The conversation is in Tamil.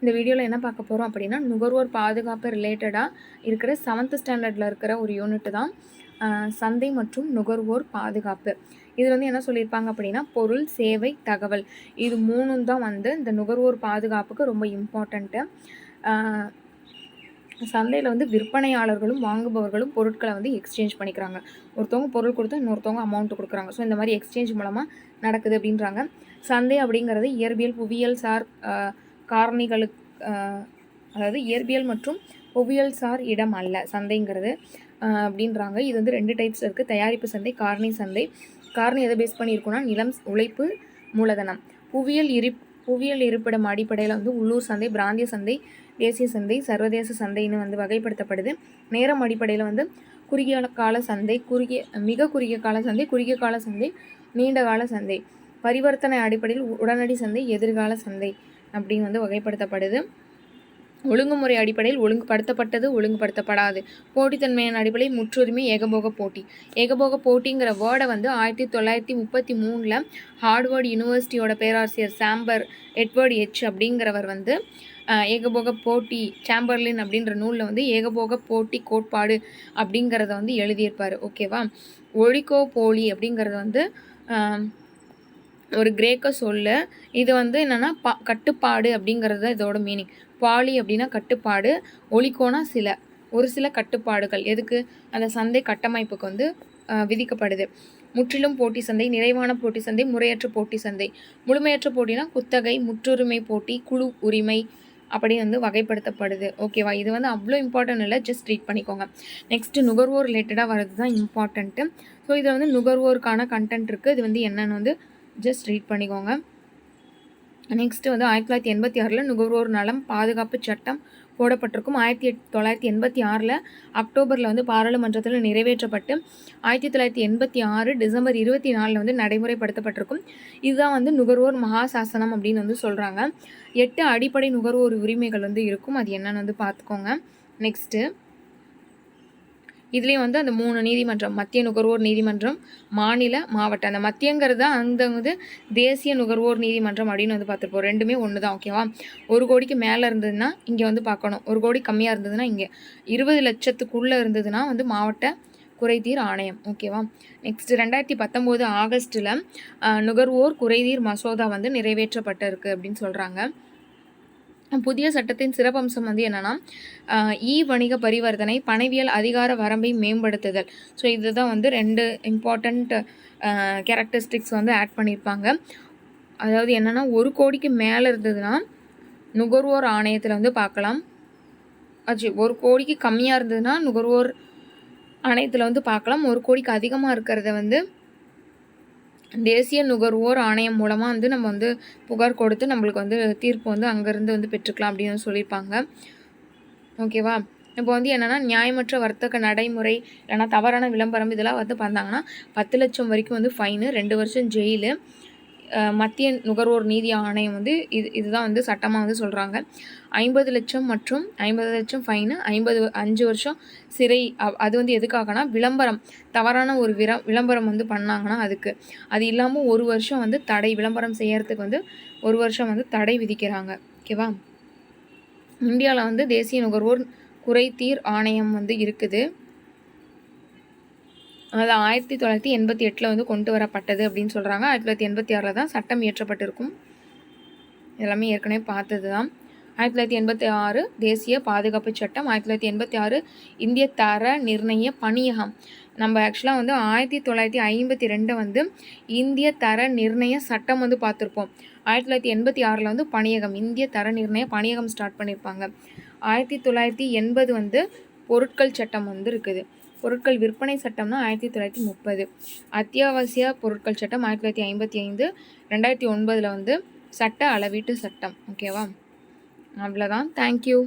இந்த வீடியோவில் என்ன பார்க்க போகிறோம் அப்படின்னா நுகர்வோர் பாதுகாப்பு ரிலேட்டடாக இருக்கிற 7th ஸ்டாண்டர்டில் இருக்கிற ஒரு யூனிட் தான் சந்தை மற்றும் நுகர்வோர் பாதுகாப்பு. இது வந்து என்ன சொல்லியிருப்பாங்க அப்படின்னா பொருள், சேவை, தகவல் இது மூணும் தான் வந்து இந்த நுகர்வோர் பாதுகாப்புக்கு ரொம்ப இம்பார்ட்டண்ட்டு. சந்தையில் வந்து விற்பனையாளர்களும் வாங்குபவர்களும் பொருட்களை வந்து எக்ஸ்சேஞ்ச் பண்ணிக்கிறாங்க. ஒருத்தவங்க பொருள் கொடுத்தா இன்னொருத்தவங்க அமௌண்ட் கொடுக்குறாங்க. ஸோ இந்த மாதிரி எக்ஸ்சேஞ்ச் மூலமாக நடக்குது அப்படின்றாங்க. சந்தை அப்படிங்கிறது இயற்பியல் புவியியல் சார் காரணிகளுக்கு அதாவது இயற்பியல் மற்றும் புவியியல் சார் இடம் அல்ல சந்தைங்கிறது அப்படின்றாங்க. இது வந்து 2 டைப்ஸ் இருக்குது. தயாரிப்பு சந்தை, காரணி சந்தை. காரணி எதை பேஸ் பண்ணியிருக்குன்னா நிலம், உழைப்பு, மூலதனம். புவியியல் இருப்பிடம் அடிப்படையில் வந்து உள்ளூர் சந்தை, பிராந்திய சந்தை, தேசிய சந்தை, சர்வதேச சந்தைன்னு வந்து வகைப்படுத்தப்படுது. நேரம் அடிப்படையில் வந்து குறுகிய கால சந்தை, மிக குறுகிய கால சந்தை, குறுகிய கால சந்தை, நீண்ட கால சந்தை. பரிவர்த்தனை அடிப்படையில் உடனடி சந்தை, எதிர்கால சந்தை அப்படின்னு வந்து வகைப்படுத்தப்படுது. ஒழுங்குமுறை அடிப்படையில் ஒழுங்குபடுத்தப்பட்டது, ஒழுங்குபடுத்தப்படாது. போட்டித்தன்மையின் அடிப்படையில் முற்றுரிமை, ஏகபோக போட்டி. ஏகபோக போட்டிங்கிற வேர்டை வந்து 1933 ஹார்வர்ட் யூனிவர்சிட்டியோட பேராசிரியர் எட்வர்ட் எச் அப்படிங்கிறவர் வந்து ஏகபோக போட்டி சாம்பர்லின் அப்படின்ற நூலில் வந்து ஏகபோக போட்டி கோட்பாடு அப்படிங்கிறத வந்து எழுதியிருப்பார். ஓகேவா. ஒழிகோபோலி அப்படிங்கிறது வந்து ஒரு கிரேக்க சொல்லு. இது வந்து என்னென்னா கட்டுப்பாடு அப்படிங்கிறது தான் இதோட மீனிங். பாலி அப்படின்னா கட்டுப்பாடு, ஒலிக்கோனா ஒரு சில கட்டுப்பாடுகள் எதுக்கு அந்த சந்தை கட்டமைப்புக்கு வந்து விதிக்கப்படுது. முற்றிலும் போட்டி சந்தை, நிறைவான போட்டி சந்தை, முறையற்ற போட்டி சந்தை. முழுமையற்ற போட்டினா குத்தகை, முற்றுரிமை போட்டி, குழு உரிமை அப்படி வந்து வகைப்படுத்தப்படுது. ஓகேவா. இது வந்து அவ்வளோ இம்பார்ட்டன்ட் இல்லை, ஜஸ்ட் ரீட் பண்ணிக்கோங்க. நெக்ஸ்ட்டு நுகர்வோர் ரிலேட்டடாக வர்றது தான் இம்பார்ட்டண்ட்டு. ஸோ இதில் வந்து நுகர்வோருக்கான கண்டென்ட் இருக்குது. இது வந்து என்னென்னு வந்து ஜஸ்ட் ரீட் பண்ணிக்கோங்க. நெக்ஸ்ட்டு வந்து 1986 நுகர்வோர் நலம் பாதுகாப்பு சட்டம் போடப்பட்டிருக்கும். 1986 அக்டோபரில் வந்து பாராளுமன்றத்தில் நிறைவேற்றப்பட்டு 1986 டிசம்பர் 24 வந்து நடைமுறைப்படுத்தப்பட்டிருக்கும். இதுதான் வந்து நுகர்வோர் மகாசாசனம் அப்படின்னு வந்து சொல்கிறாங்க. 8 அடிப்படை நுகர்வோர் உரிமைகள் வந்து இருக்கும். அது என்னன்னு வந்து பார்த்துக்கோங்க. நெக்ஸ்ட்டு இதுலேயும் வந்து அந்த 3 நீதிமன்றம், மத்திய நுகர்வோர் நீதிமன்றம், மாநில, மாவட்ட. அந்த மத்தியங்கிறது அந்த வந்து தேசிய நுகர்வோர் நீதிமன்றம் அப்படின்னு வந்து பார்த்துருப்போம். ரெண்டுமே ஒன்று தான். ஓகேவா. 1 கோடிக்கு மேலே இருந்ததுன்னா இங்கே வந்து பார்க்கணும். 1 கோடி கம்மியாக இருந்ததுன்னா இங்கே. 20 லட்சத்துக்குள்ளே இருந்ததுன்னா வந்து மாவட்ட குறைதீர் ஆணையம். ஓகேவா. நெக்ஸ்ட் 2019 ஆகஸ்ட்டில் நுகர்வோர் குறைதீர் மசோதா வந்து நிறைவேற்றப்பட்டிருக்கு அப்படின்னு சொல்கிறாங்க. புதிய சட்டத்தின் சிறப்பம்சம் வந்து என்னென்னா வணிக பரிவர்த்தனை, பணவியல் அதிகார வரம்பை மேம்படுத்துதல். ஸோ இதுதான் வந்து 2 இம்பார்ட்டண்ட் கேரக்டரிஸ்டிக்ஸ் வந்து ஆட் பண்ணியிருப்பாங்க. அதாவது என்னென்னா 1 கோடிக்கு மேலே இருந்ததுன்னா நுகர்வோர் ஆணையத்தில் வந்து பார்க்கலாம். 1 கோடிக்கு கம்மியாக இருந்ததுன்னா நுகர்வோர் ஆணையத்தில் வந்து பார்க்கலாம். 1 கோடிக்கு அதிகமாக இருக்கிறத வந்து தேசிய நுகர்வோர் ஆணையம் மூலமாக வந்து நம்ம வந்து புகார் கொடுத்து நம்மளுக்கு வந்து தீர்ப்பு வந்து அங்கேருந்து வந்து பெற்றுக்கலாம் அப்படின்னு சொல்லியிருப்பாங்க. ஓகேவா. இப்போ வந்து என்னென்னா நியாயமற்ற வர்த்தக நடைமுறை இல்லைனா தவறான விளம்பரம் இதெல்லாம் வந்து பார்த்தாங்கன்னா 10 லட்சம் வரைக்கும் வந்து ஃபைனு, 2 வருஷம் ஜெயிலு. மத்திய நுகர்வோர் நீதி ஆணையம் வந்து இதுதான் வந்து சட்டமாக வந்து சொல்கிறாங்க. 50 லட்சம் மற்றும் 50 லட்சம் ஃபைனு, 5 வருஷம் சிறை. அது வந்து எதுக்காகனா விளம்பரம், தவறான ஒரு விளம்பரம் வந்து பண்ணாங்கன்னா அதுக்கு. அது இல்லாமல் 1 வருஷம் வந்து தடை, விளம்பரம் செய்யறதுக்கு வந்து 1 வருஷம் வந்து தடை விதிக்கிறாங்க. ஓகேவா. இந்தியாவில் வந்து தேசிய நுகர்வோர் குறைதீர் ஆணையம் வந்து இருக்குது. அது 1988 வந்து கொண்டு வரப்பட்டது அப்படின்னு சொல்கிறாங்க. 1986 தான் சட்டம் இயற்றப்பட்டிருக்கும். எல்லாமே ஏற்கனவே பார்த்தது தான். 1986 தேசிய பாதுகாப்பு சட்டம். 1986 இந்திய தர நிர்ணய பணியகம். நம்ம ஆக்சுவலாக வந்து 1952 வந்து இந்திய தர நிர்ணய சட்டம் வந்து பார்த்துருப்போம். 1986 வந்து பணியகம், இந்திய தர நிர்ணய பணியகம் ஸ்டார்ட் பண்ணியிருப்பாங்க. 1980 வந்து பொருட்கள் சட்டம் வந்து இருக்குது. பொருட்கள் விற்பனை சட்டம்னா 1930. அத்தியாவசிய பொருட்கள் சட்டம் 1955. 2009 வந்து சட்ட அளவீட்டு சட்டம். ஓகேவா. அவ்வளோதான். தேங்க்யூ.